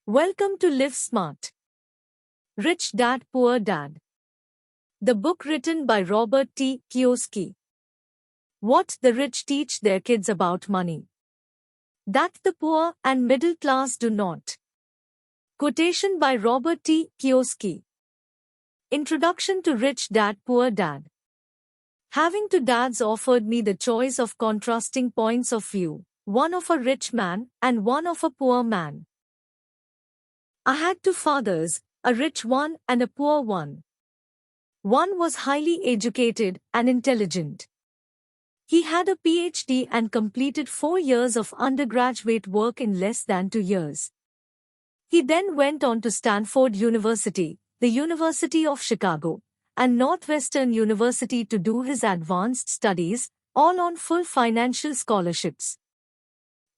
Welcome to Live Smart. Rich Dad, Poor Dad. The book written by Robert Kiyosaki. What the rich teach their kids about money. That the poor and middle class do not. Quotation by Robert Kiyosaki. Introduction to Rich Dad, Poor Dad. Having two dads offered me the choice of contrasting points of view, one of a rich man and one of a poor man. I had two fathers, a rich one and a poor one. One was highly educated and intelligent. He had a PhD and completed 4 years of undergraduate work in less than 2 years. He then went on to Stanford University, the University of Chicago, and Northwestern University to do his advanced studies, all on full financial scholarships.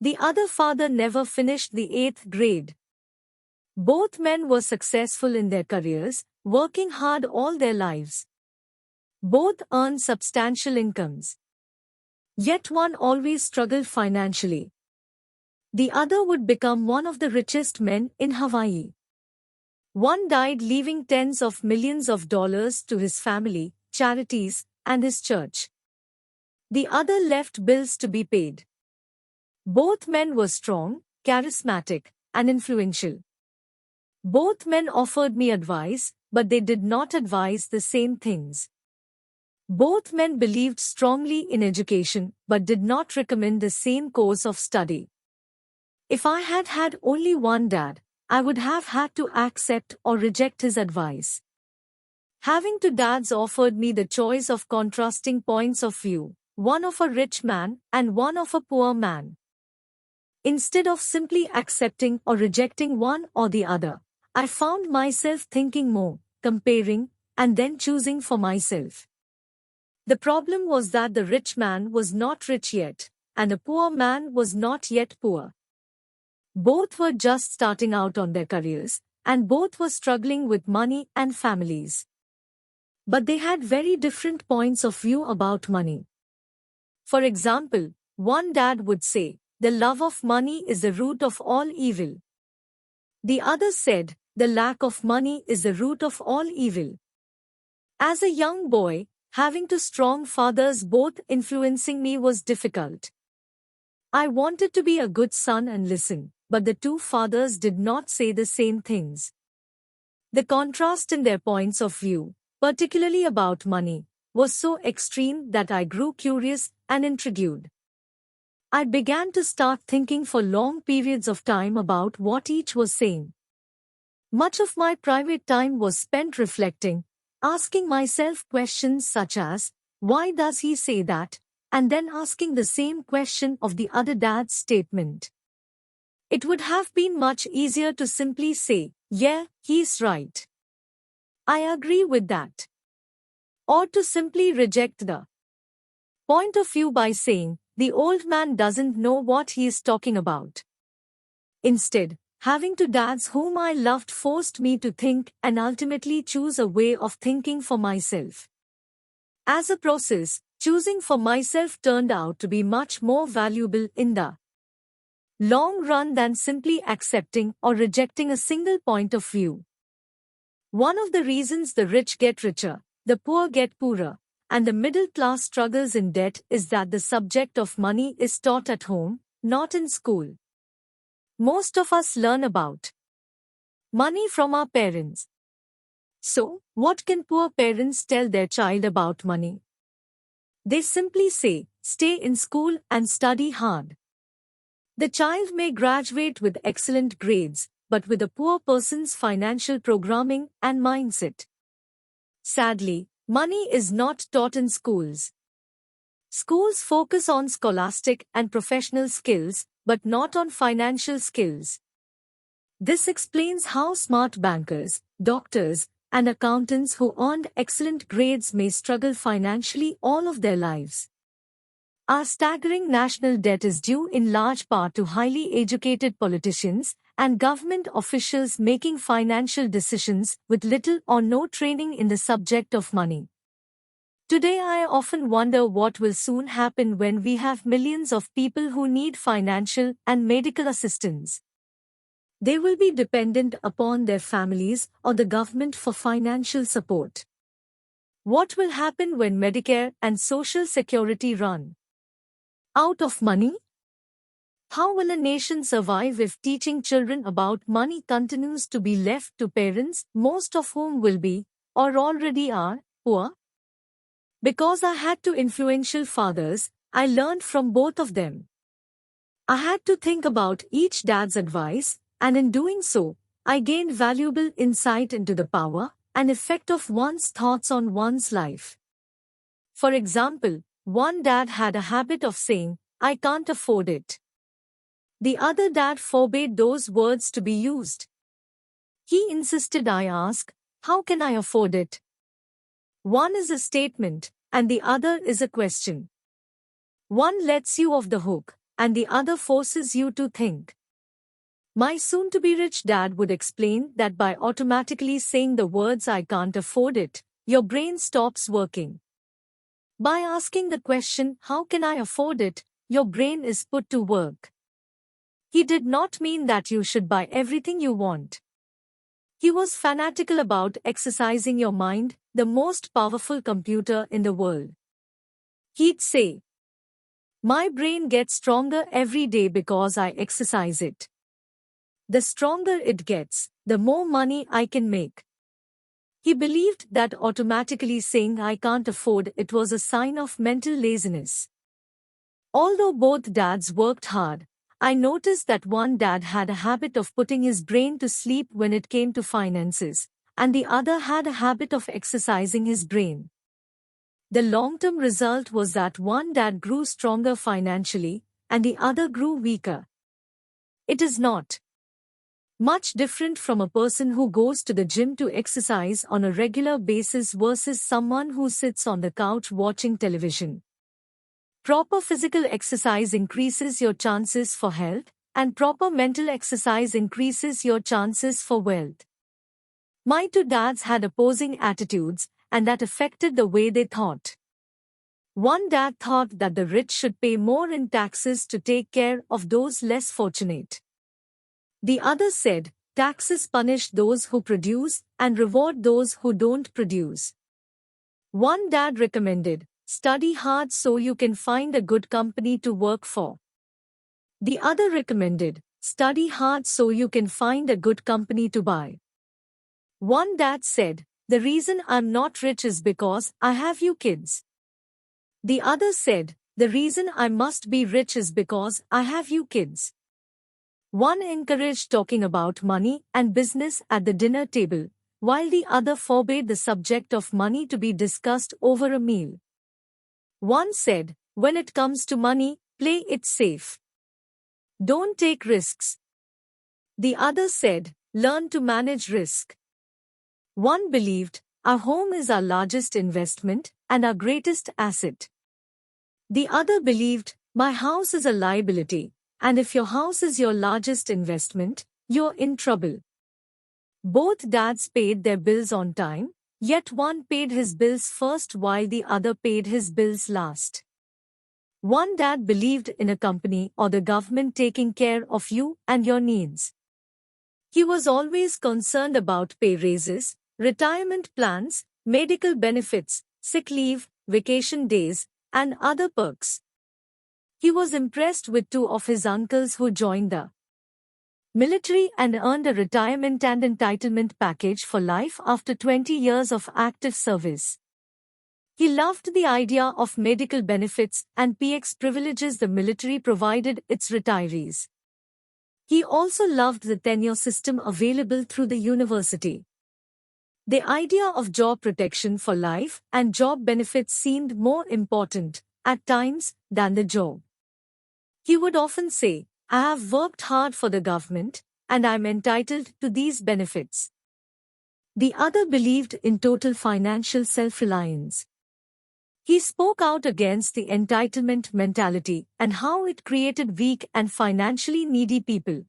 The other father never finished the 8th grade. Both men were successful in their careers, working hard all their lives. Both earned substantial incomes. Yet one always struggled financially. The other would become one of the richest men in Hawaii. One died leaving tens of millions of dollars to his family, charities, and his church. The other left bills to be paid. Both men were strong, charismatic, and influential. Both men offered me advice, but they did not advise the same things. Both men believed strongly in education, but did not recommend the same course of study. If I had had only one dad, I would have had to accept or reject his advice. Having two dads offered me the choice of contrasting points of view, one of a rich man and one of a poor man. Instead of simply accepting or rejecting one or the other, I found myself thinking more, comparing, and then choosing for myself. The problem was that the rich man was not rich yet, and the poor man was not yet poor. Both were just starting out on their careers, and both were struggling with money and families. But they had very different points of view about money. For example, one dad would say, "The love of money is the root of all evil." The other said, "The lack of money is the root of all evil." As a young boy, having two strong fathers both influencing me was difficult. I wanted to be a good son and listen, but the two fathers did not say the same things. The contrast in their points of view, particularly about money, was so extreme that I grew curious and intrigued. I began to start thinking for long periods of time about what each was saying. Much of my private time was spent reflecting, asking myself questions such as, why does he say that? And then asking the same question of the other dad's statement. It would have been much easier to simply say, "Yeah, he's right. I agree with that." Or to simply reject the point of view by saying, "The old man doesn't know what he is talking about." Instead, having two dads whom I loved forced me to think and ultimately choose a way of thinking for myself. As a process, choosing for myself turned out to be much more valuable in the long run than simply accepting or rejecting a single point of view. One of the reasons the rich get richer, the poor get poorer, and the middle class struggles in debt is that the subject of money is taught at home, not in school. Most of us learn about money from our parents. So, what can poor parents tell their child about money? They simply say, "Stay in school and study hard." The child may graduate with excellent grades, but with a poor person's financial programming and mindset. Sadly, money is not taught in schools. Schools focus on scholastic and professional skills, but not on financial skills. This explains how smart bankers, doctors, and accountants who earned excellent grades may struggle financially all of their lives. Our staggering national debt is due in large part to highly educated politicians and government officials making financial decisions with little or no training in the subject of money. Today I often wonder what will soon happen when we have millions of people who need financial and medical assistance. They will be dependent upon their families or the government for financial support. What will happen when Medicare and Social Security run out of money? How will a nation survive if teaching children about money continues to be left to parents, most of whom will be, or already are, poor? Because I had two influential fathers, I learned from both of them. I had to think about each dad's advice, and in doing so, I gained valuable insight into the power and effect of one's thoughts on one's life. For example, one dad had a habit of saying, "I can't afford it." The other dad forbade those words to be used. He insisted I ask, "How can I afford it?" One is a statement, and the other is a question. One lets you off the hook, and the other forces you to think. My soon-to-be rich dad would explain that by automatically saying the words "I can't afford it," your brain stops working. By asking the question "How can I afford it?" your brain is put to work. He did not mean that you should buy everything you want. He was fanatical about exercising your mind, the most powerful computer in the world. He'd say, "My brain gets stronger every day because I exercise it. The stronger it gets, the more money I can make." He believed that automatically saying "I can't afford it" was a sign of mental laziness. Although both dads worked hard, I noticed that one dad had a habit of putting his brain to sleep when it came to finances, and the other had a habit of exercising his brain. The long-term result was that one dad grew stronger financially, and the other grew weaker. It is not much different from a person who goes to the gym to exercise on a regular basis versus someone who sits on the couch watching television. Proper physical exercise increases your chances for health, and proper mental exercise increases your chances for wealth. My two dads had opposing attitudes, and that affected the way they thought. One dad thought that the rich should pay more in taxes to take care of those less fortunate. The other said, "Taxes punish those who produce and reward those who don't produce." One dad recommended, "Study hard so you can find a good company to work for." The other recommended, "Study hard so you can find a good company to buy." One dad said, "The reason I'm not rich is because I have you kids." The other said, "The reason I must be rich is because I have you kids." One encouraged talking about money and business at the dinner table, while the other forbade the subject of money to be discussed over a meal. One said, "When it comes to money, play it safe. Don't take risks." The other said, "Learn to manage risk." One believed, "Our home is our largest investment and our greatest asset." The other believed, "My house is a liability, and if your house is your largest investment, you're in trouble." Both dads paid their bills on time, yet one paid his bills first while the other paid his bills last. One dad believed in a company or the government taking care of you and your needs. He was always concerned about pay raises, retirement plans, medical benefits, sick leave, vacation days, and other perks. He was impressed with two of his uncles who joined the military and earned a retirement and entitlement package for life after 20 years of active service. He loved the idea of medical benefits and PX privileges the military provided its retirees. He also loved the tenure system available through the university. The idea of job protection for life and job benefits seemed more important, at times, than the job. He would often say, "I have worked hard for the government, and I'm entitled to these benefits." The other believed in total financial self-reliance. He spoke out against the entitlement mentality and how it created weak and financially needy people.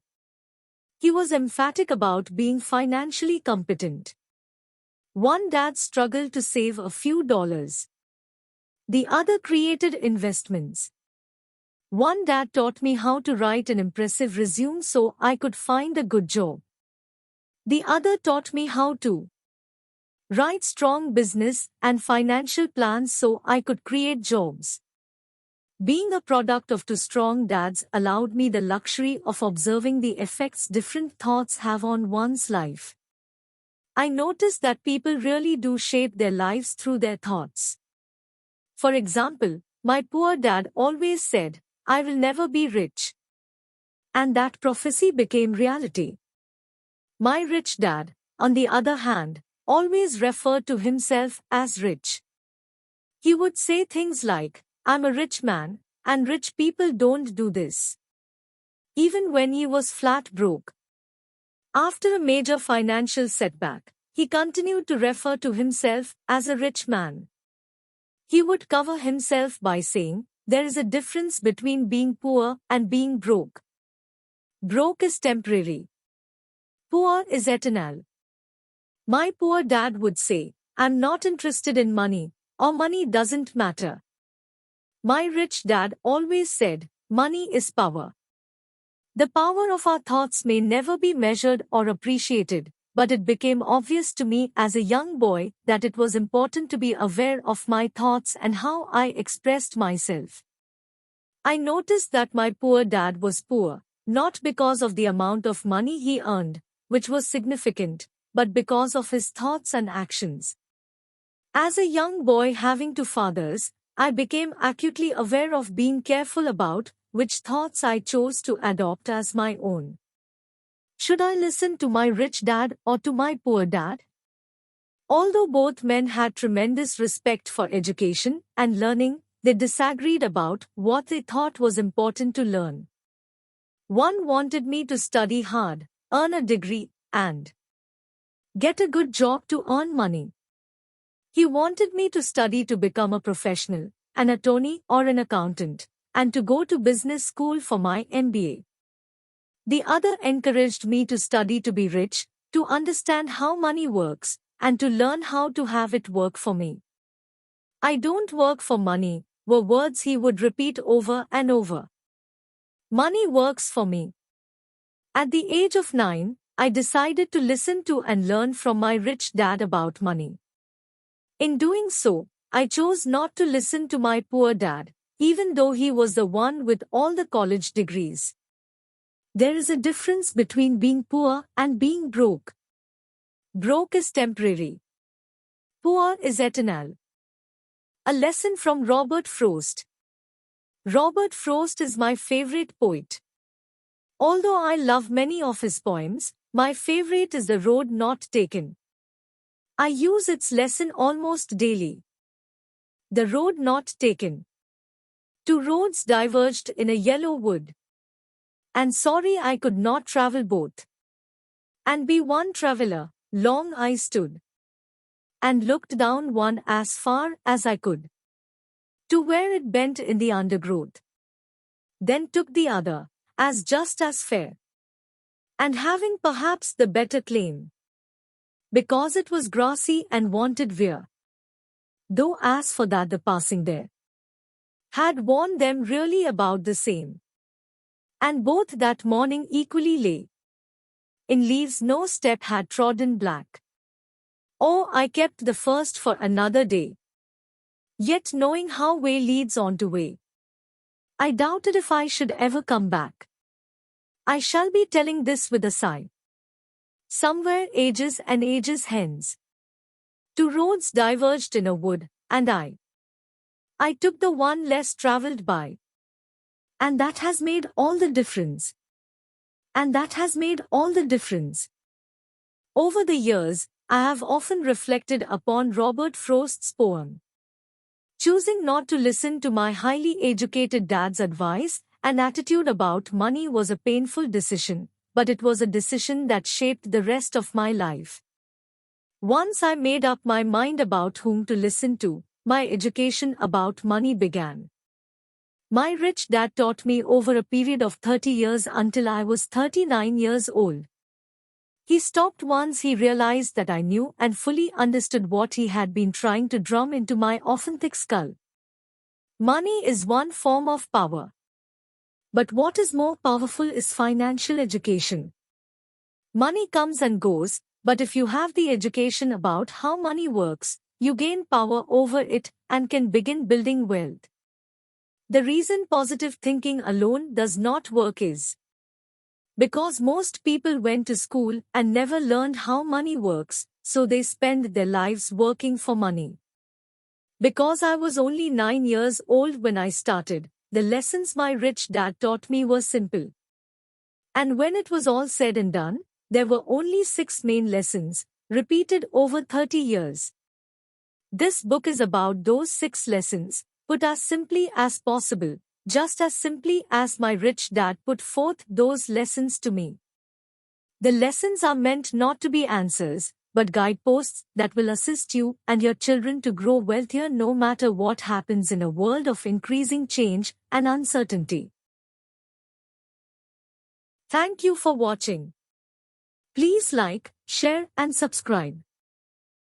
He was emphatic about being financially competent. One dad struggled to save a few dollars. The other created investments. One dad taught me how to write an impressive resume so I could find a good job. The other taught me how to write strong business and financial plans so I could create jobs. Being a product of two strong dads allowed me the luxury of observing the effects different thoughts have on one's life. I noticed that people really do shape their lives through their thoughts. For example, my poor dad always said, "I will never be rich." And that prophecy became reality. My rich dad, on the other hand, always referred to himself as rich. He would say things like, "I'm a rich man, and rich people don't do this." Even when he was flat broke. After a major financial setback, he continued to refer to himself as a rich man. He would cover himself by saying, "There is a difference between being poor and being broke. Broke is temporary. Poor is eternal." My poor dad would say, "I'm not interested in money, or money doesn't matter." My rich dad always said, "Money is power." The power of our thoughts may never be measured or appreciated, but it became obvious to me as a young boy that it was important to be aware of my thoughts and how I expressed myself. I noticed that my poor dad was poor, not because of the amount of money he earned, which was significant, but because of his thoughts and actions. As a young boy having two fathers, I became acutely aware of being careful about which thoughts I chose to adopt as my own. Should I listen to my rich dad or to my poor dad? Although both men had tremendous respect for education and learning, they disagreed about what they thought was important to learn. One wanted me to study hard, earn a degree, and get a good job to earn money. He wanted me to study to become a professional, an attorney or an accountant, and to go to business school for my MBA. The other encouraged me to study to be rich, to understand how money works, and to learn how to have it work for me. "I don't work for money," were words he would repeat over and over. "Money works for me." At the age of 9, I decided to listen to and learn from my rich dad about money. In doing so, I chose not to listen to my poor dad, even though he was the one with all the college degrees. There is a difference between being poor and being broke. Broke is temporary. Poor is eternal. A lesson from Robert Frost. Robert Frost is my favorite poet. Although I love many of his poems, my favorite is The Road Not Taken. I use its lesson almost daily. The road not taken. Two roads diverged in a yellow wood. And sorry I could not travel both. And be one traveler, long I stood. And looked down one as far as I could. To where it bent in the undergrowth. Then took the other, as just as fair. And having perhaps the better claim. Because it was grassy and wanted wear. Though as for that the passing there had worn them really about the same. And both that morning equally lay. In leaves no step had trodden black. Oh, I kept the first for another day. Yet knowing how way leads on to way, I doubted if I should ever come back. I shall be telling this with a sigh. Somewhere ages and ages hence. Two roads diverged in a wood, and I took the one less traveled by. And that has made all the difference. And that has made all the difference. Over the years, I have often reflected upon Robert Frost's poem. Choosing not to listen to my highly educated dad's advice and attitude about money was a painful decision, but it was a decision that shaped the rest of my life. Once I made up my mind about whom to listen to, my education about money began. My rich dad taught me over a period of 30 years until I was 39 years old. He stopped once he realized that I knew and fully understood what he had been trying to drum into my often thick skull. Money is one form of power. But what is more powerful is financial education. Money comes and goes, but if you have the education about how money works, you gain power over it and can begin building wealth. The reason positive thinking alone does not work is because most people went to school and never learned how money works, so they spend their lives working for money. Because I was only 9 years old when I started, the lessons my rich dad taught me were simple. And when it was all said and done, there were only 6 main lessons, repeated over 30 years. This book is about those 6 lessons, put as simply as possible, just as simply as my rich dad put forth those lessons to me. The lessons are meant not to be answers, but guideposts that will assist you and your children to grow wealthier no matter what happens in a world of increasing change and uncertainty. Thank you for watching. Please like, share and subscribe.